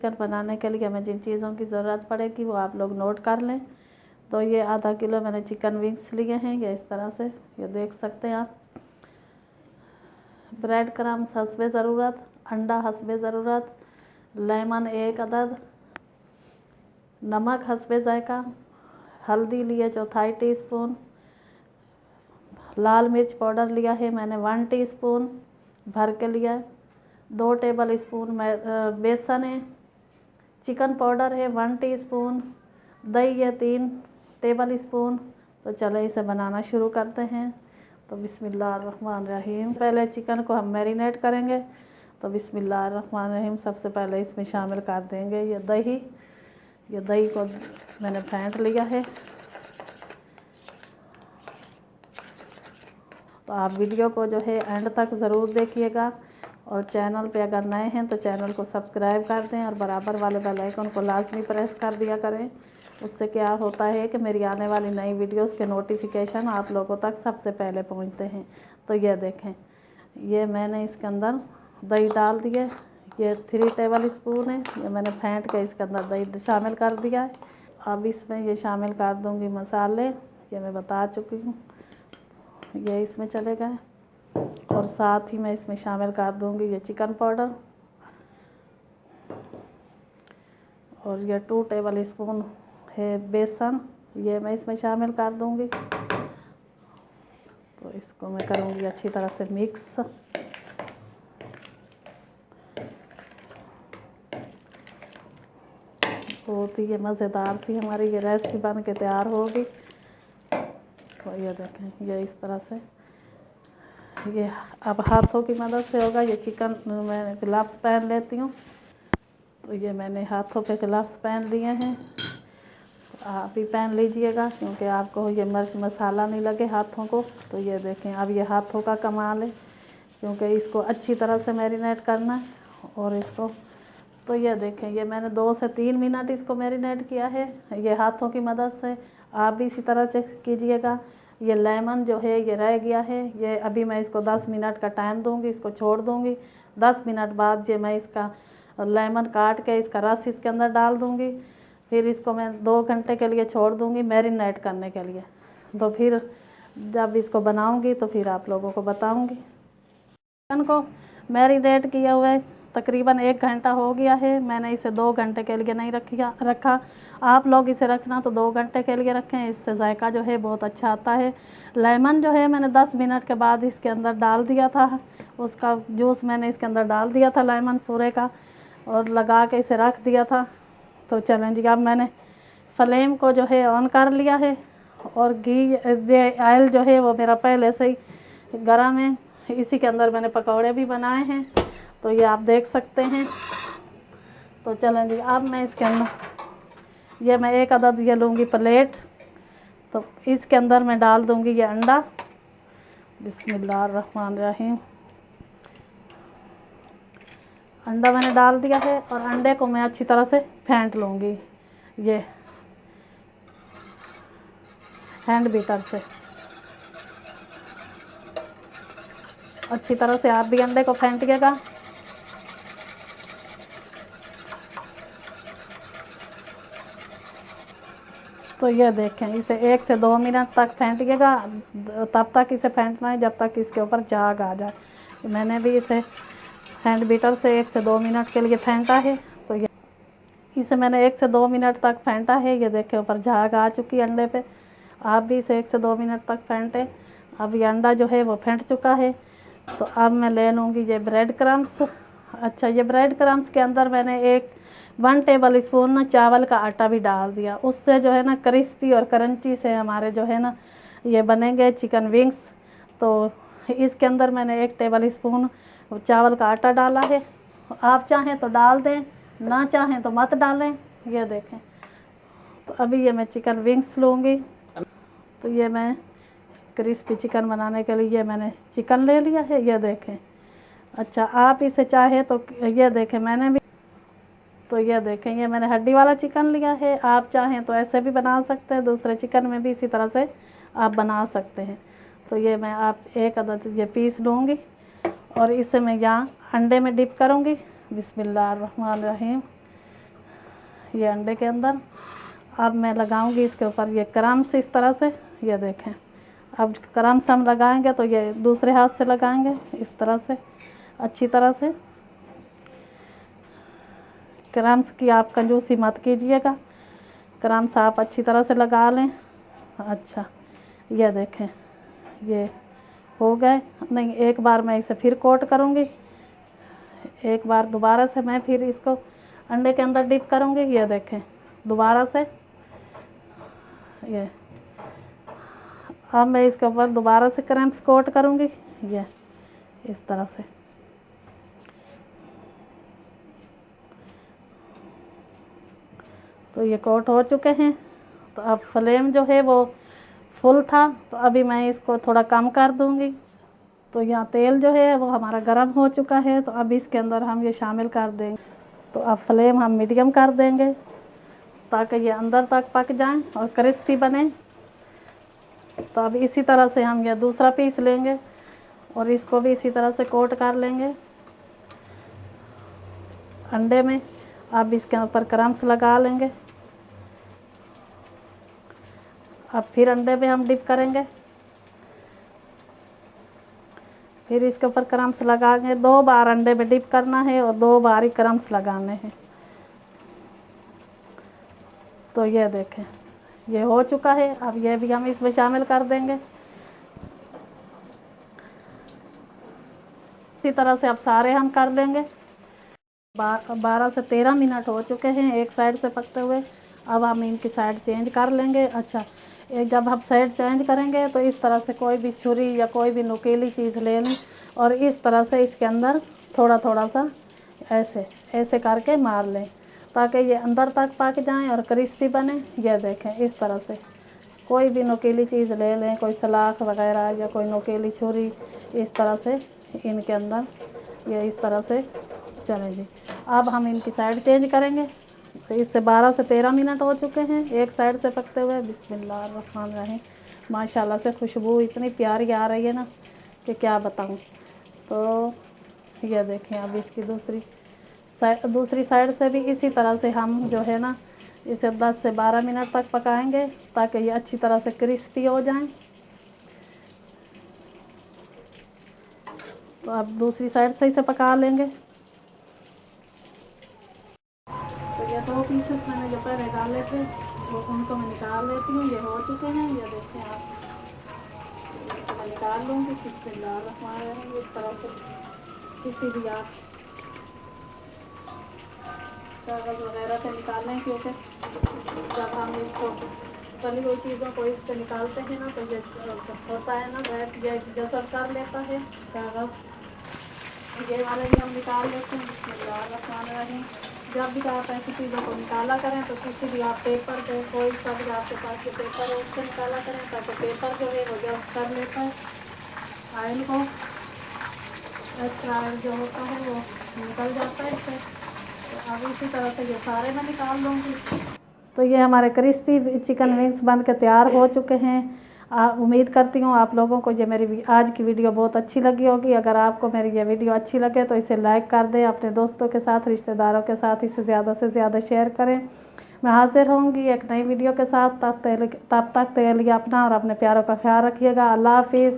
Chicken बनाने के लिए हमें जिन चीज़ों की ज़रूरत पड़ेगी वो आप लोग नोट कर लें। तो ये आधा किलो मैंने चिकन विंग्स लिए हैं, ये इस तरह से, ये देख सकते हैं आप। ब्रेड क्रम्स हस्बे ज़रूरत, अंडा हस्बे ज़रूरत, लेमन 1 अदद, नमक हस्बे जायका, हल्दी लिए 1/4 टीस्पून, लाल मिर्च पाउडर लिया है मैंने 1 टीस्पून भर के लिया है, 2 टेबल स्पून बेसन है, चिकन पाउडर है 1 टीस्पून, दही है 3 टेबल स्पून। तो चलो इसे बनाना शुरू करते हैं। तो बिस्मिल्लाहिर्रहमानिर्रहीम। पहले चिकन को हम मैरिनेट करेंगे। तो बिस्मिल्लाहिर्रहमानिर्रहीम, सबसे पहले इसमें शामिल कर देंगे ये दही। ये दही को मैंने फेंट लिया है। तो आप वीडियो को जो है एंड तक ज़रूर देखिएगा, और चैनल पे अगर नए हैं तो चैनल को सब्सक्राइब कर दें और बराबर वाले बेल आइकन को लाजमी प्रेस कर दिया करें। उससे क्या होता है कि मेरी आने वाली नई वीडियोस के नोटिफिकेशन आप लोगों तक सबसे पहले पहुंचते हैं। तो ये देखें, ये मैंने इसके अंदर दही डाल दिए, ये 3 टेबल स्पून है। ये मैंने फेंट के इसके अंदर दही शामिल कर दिया है। अब इसमें ये शामिल कर दूँगी मसाले, ये मैं बता चुकी हूँ, ये इसमें चले गए। और साथ ही मैं इसमें शामिल कर दूँगी ये चिकन पाउडर, और ये 2 टेबल स्पून है बेसन, ये मैं इसमें शामिल कर दूँगी। तो इसको मैं करूँगी अच्छी तरह से मिक्स। बहुत ही ये मज़ेदार सी हमारी ये रेसिपी बन के तैयार होगी। तो ये देखें, ये इस तरह से, ये अब हाथों की मदद से होगा। ये चिकन मैं ग्लव्स पहन लेती हूँ। तो ये मैंने हाथों पे ग्लव्स पहन लिए हैं, तो आप भी पहन लीजिएगा, क्योंकि आपको ये मिर्च मसाला नहीं लगे हाथों को। तो ये देखें, अब ये हाथों का कमाल है, क्योंकि इसको अच्छी तरह से मैरिनेट करना है। और इसको, तो ये देखें, ये मैंने 2 से 3 मिनट इसको मैरिनेट किया है ये हाथों की मदद से। आप भी इसी तरह से कीजिएगा। ये लेमन जो है ये रह गया है, ये अभी मैं इसको 10 मिनट का टाइम दूंगी, इसको छोड़ दूंगी। 10 मिनट बाद ये मैं इसका लेमन काट के इसका रस इसके अंदर डाल दूंगी। फिर इसको मैं 2 घंटे के लिए छोड़ दूंगी मैरिनेट करने के लिए। तो फिर जब इसको बनाऊंगी तो फिर आप लोगों को बताऊंगी। चिकन को मैरिनेट किया हुआ है तकरीबन 1 घंटा हो गया है। मैंने इसे 2 घंटे के लिए नहीं रखा। आप लोग इसे रखना तो 2 घंटे के लिए रखें, इससे जायका जो है बहुत अच्छा आता है। लेमन जो है मैंने 10 मिनट के बाद इसके अंदर डाल दिया था, उसका जूस मैंने इसके अंदर डाल दिया था लेमन पूरे का, और लगा के इसे रख दिया था। तो चलें जी, अब मैंने फ्लेम को जो है ऑन कर लिया है, और घी ऑयल जो है वो मेरा पहले से ही गर्म है। इसी के अंदर मैंने पकौड़े भी बनाए हैं, तो ये आप देख सकते हैं। तो चलें जी, अब मैं इसके अंदर, ये मैं 1 अदद ये लूँगी प्लेट। तो इसके अंदर मैं डाल दूँगी ये अंडा। बिस्मिल्लाहिर्रहमानिर्रहीम। अंडा मैंने डाल दिया है, और अंडे को मैं अच्छी तरह से फेंट लूँगी ये हैंड बीटर से। अच्छी तरह से आप भी अंडे को फेंटिएगा। तो ये देखें, इसे 1 से 2 मिनट तक फेंटिएगा। तब तक इसे फेंटना है जब तक इसके ऊपर झाग आ जाए। मैंने भी इसे हैंड बीटर से 1 से 2 मिनट के लिए फेंटा है। तो ये इसे मैंने 1 से 2 मिनट तक फेंटा है। ये देखें, ऊपर झाग आ चुकी है अंडे पे। आप भी इसे 1 से 2 मिनट तक फेंटें। अब ये अंडा जो है वो फेंट चुका है। तो अब मैं ले लूँगी ये ब्रेड क्रम्स। अच्छा, ये ब्रेड क्रम्स के अंदर मैंने 1 टेबल स्पून ना चावल का आटा भी डाल दिया। उससे जो है ना क्रिस्पी और क्रंची से हमारे जो है ना ये बनेंगे चिकन विंग्स। तो इसके अंदर मैंने 1 टेबल स्पून चावल का आटा डाला है। आप चाहें तो डाल दें, ना चाहें तो मत डालें। ये देखें, तो अभी ये मैं चिकन विंग्स लूँगी। तो ये मैं क्रिस्पी चिकन बनाने के लिए मैंने चिकन ले लिया है, ये देखें। अच्छा, आप इसे चाहे तो ये देखें, मैंने भी, तो ये देखें, ये मैंने हड्डी वाला चिकन लिया है। आप चाहें तो ऐसे भी बना सकते हैं, दूसरे चिकन में भी इसी तरह से आप बना सकते हैं। तो ये मैं आप 1 अदद ये पीस लूँगी, और इसे मैं यहाँ अंडे में डिप करूँगी। बिस्मिल्लाहिर्रहमानिर्रहीम। ये अंडे के अंदर। अब मैं लगाऊंगी इसके ऊपर ये क्रम्स इस तरह से, ये देखें। अब क्रम्स हम लगाएंगे तो ये दूसरे हाथ से लगाएंगे इस तरह से, अच्छी तरह से। क्रम्स की आप कंजूसी मत कीजिएगा, क्रम्स आप अच्छी तरह से लगा लें। अच्छा, ये देखें ये हो गए। नहीं, एक बार मैं इसे फिर कोट करूँगी, एक बार दोबारा से मैं फिर इसको अंडे के अंदर डिप करूँगी। ये देखें दोबारा से ये। अब मैं इसके ऊपर दोबारा से क्रम्स कोट करूँगी, ये इस तरह से। तो ये कोट हो चुके हैं। तो अब फ्लेम जो है वो फुल था, तो अभी मैं इसको थोड़ा कम कर दूँगी। तो यहाँ तेल जो है वो हमारा गर्म हो चुका है, तो अब इसके अंदर हम ये शामिल कर देंगे। तो अब फ्लेम हम मीडियम कर देंगे ताकि ये अंदर तक पक जाएं और क्रिस्पी बने। तो अब इसी तरह से हम ये दूसरा पीस लेंगे और इसको भी इसी तरह से कोट कर लेंगे अंडे में। अब इसके ऊपर क्रम्स लगा लेंगे। अब फिर अंडे में हम डिप करेंगे, फिर इसके ऊपर क्रम्स लगाएंगे। 2 बार अंडे में डिप करना है और 2 बार ही क्रम्स लगाने हैं। तो ये देखें ये हो चुका है। अब ये भी हम इसमें शामिल कर देंगे। इसी तरह से अब सारे हम कर लेंगे। 12 से 13 मिनट हो चुके हैं एक साइड से पकते हुए। अब हम इनकी साइड चेंज कर लेंगे। अच्छा, जब हम साइड चेंज करेंगे तो इस तरह से कोई भी छुरी या कोई भी नुकीली चीज़ ले लें और इस तरह से इसके अंदर थोड़ा थोड़ा सा ऐसे ऐसे करके मार लें ताकि ये अंदर तक पक जाएं और क्रिस्पी बने। ये देखें इस तरह से कोई भी नुकीली चीज़ ले लें, कोई सलाख वगैरह या कोई नुकीली छुरी, इस तरह से इनके अंदर ये इस तरह से चलें जी। अब हम इनकी साइड चेंज करेंगे। तो इससे 12 से 13 मिनट हो चुके हैं एक साइड से पकते हुए। बिस्मिल्लाहिर्रहमानिर्रहीम। माशाल्लाह से खुशबू इतनी प्यारी आ रही है ना कि क्या बताऊं। तो ये देखें अब इसकी दूसरी साइड से भी इसी तरह से हम जो है ना इसे 10 से 12 मिनट तक पकाएंगे ताकि ये अच्छी तरह से क्रिस्पी हो जाएं। तो अब दूसरी साइड से इसे पका लेंगे। तो ये 2 पीसेस मैंने जो पहले डाले थे वो उनको मैं निकाल लेती हूँ। ये हो चुके हैं, ये देखें आप। तो मैं निकाल लूँगी। बिस्मिल्लाहिर्रहमानिर्रहीम। इस तरह से किसी भी आप कागज़ वगैरह से निकालें, क्योंकि जब हम इसको तली हुई चीज़ों को इस पर निकालते हैं ना तो ये होता है ना ये जज़ब कर लेता है कागज़। ये वाले भी हम निकाल लेते हैं। बिस्मिल्लाहिर्रहमानिर्रहीम। जब भी आप ऐसी चीज़ों को निकाला करें तो किसी भी आप पेपर पे, कोई सा भी आपके पास जो पेपर है उस पर निकाला करें ताकि पेपर जो है वो जब कर लेता है ऑयल को, एक्स्ट्रा ऑयल जो होता है वो निकल जाता है इससे। तो अब इसी तरह से ये सारे मैं निकाल लूँगी। तो ये हमारे क्रिस्पी चिकन विंग्स बन के तैयार हो चुके हैं। उम्मीद करती हूँ आप लोगों को ये मेरी आज की वीडियो बहुत अच्छी लगी होगी। अगर आपको मेरी ये वीडियो अच्छी लगे तो इसे लाइक कर दें, अपने दोस्तों के साथ, रिश्तेदारों के साथ इसे ज़्यादा से ज़्यादा शेयर करें। मैं हाजिर होंगी एक नई वीडियो के साथ। तब तक के लिए अपना और अपने प्यारों का ख्याल रखिएगा। अल्लाह हाफिज़।